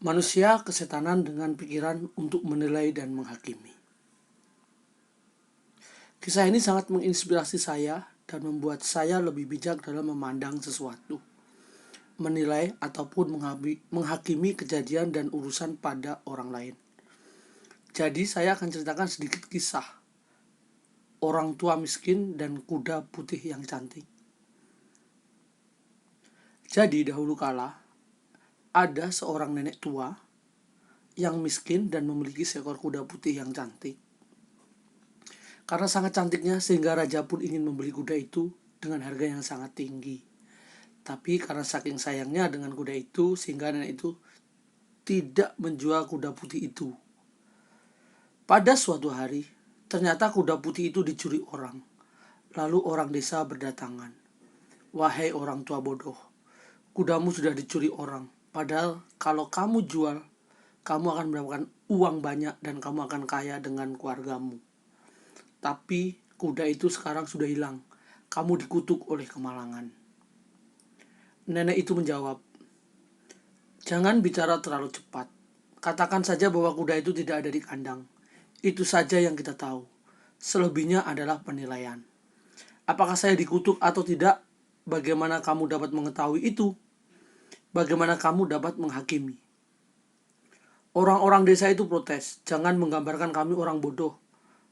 Manusia kesetanan dengan pikiran untuk menilai dan menghakimi. Kisah ini sangat menginspirasi saya dan membuat saya lebih bijak dalam memandang sesuatu, menilai ataupun menghakimi kejadian dan urusan pada orang lain. Jadi saya akan ceritakan sedikit kisah orang tua miskin dan kuda putih yang cantik. Jadi dahulu kala ada seorang nenek tua yang miskin dan memiliki seekor kuda putih yang cantik. Karena sangat cantiknya sehingga raja pun ingin membeli kuda itu dengan harga yang sangat tinggi. Tapi karena saking sayangnya dengan kuda itu sehingga nenek itu tidak menjual kuda putih itu. Pada suatu hari, ternyata kuda putih itu dicuri orang. Lalu orang desa berdatangan. Wahai orang tua bodoh, kudamu sudah dicuri orang. Padahal kalau kamu jual, kamu akan mendapatkan uang banyak dan kamu akan kaya dengan keluargamu. Tapi kuda itu sekarang sudah hilang. Kamu dikutuk oleh kemalangan. Nenek itu menjawab, jangan bicara terlalu cepat. Katakan saja bahwa kuda itu tidak ada di kandang. Itu saja yang kita tahu. Selebihnya adalah penilaian. Apakah saya dikutuk atau tidak? Bagaimana kamu dapat mengetahui itu? Bagaimana kamu dapat menghakimi? Orang-orang desa itu protes, jangan menggambarkan kami orang bodoh.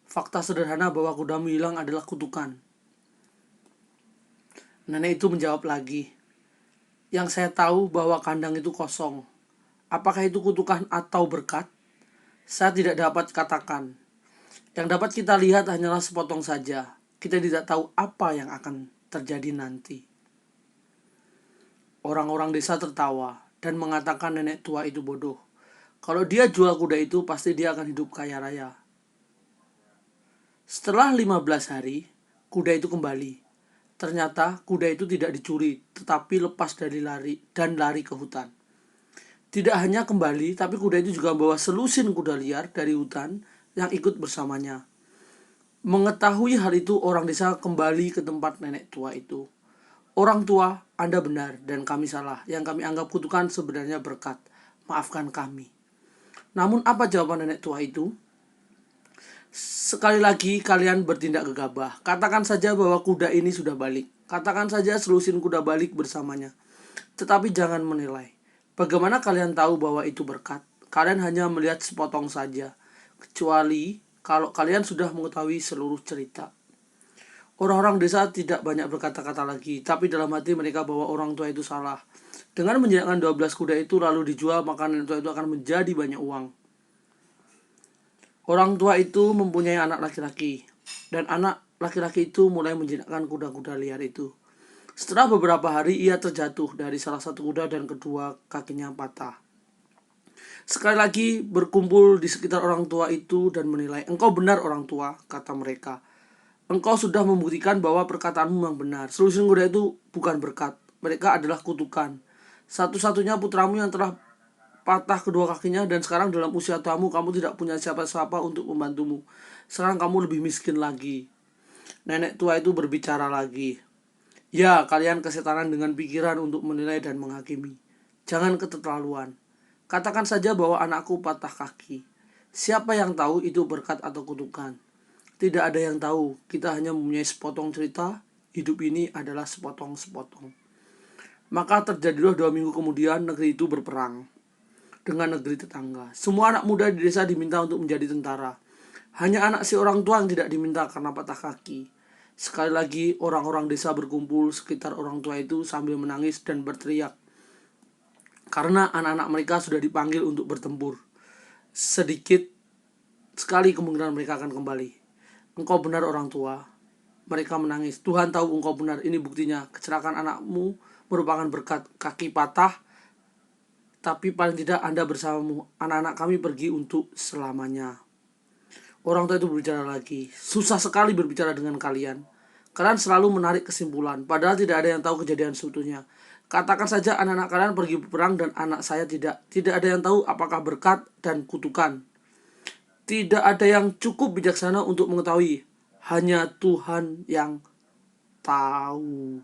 Fakta sederhana bahwa kudamu hilang adalah kutukan. Nenek itu menjawab lagi, yang saya tahu bahwa kandang itu kosong. Apakah itu kutukan atau berkat? Saya tidak dapat katakan. Yang dapat kita lihat hanyalah sepotong saja. Kita tidak tahu apa yang akan terjadi nanti. Orang-orang desa tertawa dan mengatakan nenek tua itu bodoh. Kalau dia jual kuda itu, pasti dia akan hidup kaya raya. Setelah 15 hari, kuda itu kembali. Ternyata kuda itu tidak dicuri, tetapi lepas dari lari ke hutan. Tidak hanya kembali, tapi kuda itu juga membawa selusin kuda liar dari hutan yang ikut bersamanya. Mengetahui hal itu, orang desa kembali ke tempat nenek tua itu. Orang tua, Anda benar dan kami salah. Yang kami anggap kutukan sebenarnya berkat. Maafkan kami. Namun apa jawaban nenek tua itu? Sekali lagi kalian bertindak gegabah. Katakan saja bahwa kuda ini sudah balik. Katakan saja selusin kuda balik bersamanya. Tetapi jangan menilai. Bagaimana kalian tahu bahwa itu berkat? Kalian hanya melihat sepotong saja. Kecuali kalau kalian sudah mengetahui seluruh cerita. Orang-orang desa tidak banyak berkata-kata lagi, tapi dalam hati mereka bahwa orang tua itu salah. Dengan menjinakkan 12 kuda itu lalu dijual, maka nenek tua itu akan menjadi banyak uang. Orang tua itu mempunyai anak laki-laki, dan anak laki-laki itu mulai menjinakkan kuda-kuda liar itu. Setelah beberapa hari ia terjatuh dari salah satu kuda dan kedua kakinya patah. Sekali lagi berkumpul di sekitar orang tua itu dan menilai, engkau benar orang tua, kata mereka. Engkau sudah membuktikan bahwa perkataanmu memang benar. Selusin kuda itu bukan berkat. Mereka adalah kutukan. Satu-satunya putramu yang telah patah kedua kakinya dan sekarang dalam usia tuamu kamu tidak punya siapa-siapa untuk membantumu. Sekarang kamu lebih miskin lagi. Nenek tua itu berbicara lagi. Ya, kalian kesetanan dengan pikiran untuk menilai dan menghakimi. Jangan keterlaluan. Katakan saja bahwa anakku patah kaki. Siapa yang tahu itu berkat atau kutukan? Tidak ada yang tahu, kita hanya mempunyai sepotong cerita, hidup ini adalah sepotong-sepotong. Maka terjadilah 2 minggu kemudian negeri itu berperang dengan negeri tetangga. Semua anak muda di desa diminta untuk menjadi tentara. Hanya anak si orang tua yang tidak diminta karena patah kaki. Sekali lagi orang-orang desa berkumpul sekitar orang tua itu sambil menangis dan berteriak. Karena anak-anak mereka sudah dipanggil untuk bertempur. Sedikit sekali kemungkinan mereka akan kembali. Engkau benar orang tua. Mereka menangis. Tuhan tahu engkau benar. Ini buktinya. Kecelakaan anakmu merupakan berkat. Kaki patah, tapi paling tidak Anda bersamamu. Anak-anak kami pergi untuk selamanya. Orang tua itu berbicara lagi. Susah sekali berbicara dengan kalian. Kalian selalu menarik kesimpulan. Padahal tidak ada yang tahu kejadian seutuhnya. Katakan saja anak-anak kalian pergi berperang dan anak saya tidak. Tidak ada yang tahu apakah berkat dan kutukan. Tidak ada yang cukup bijaksana untuk mengetahui. Hanya Tuhan yang tahu.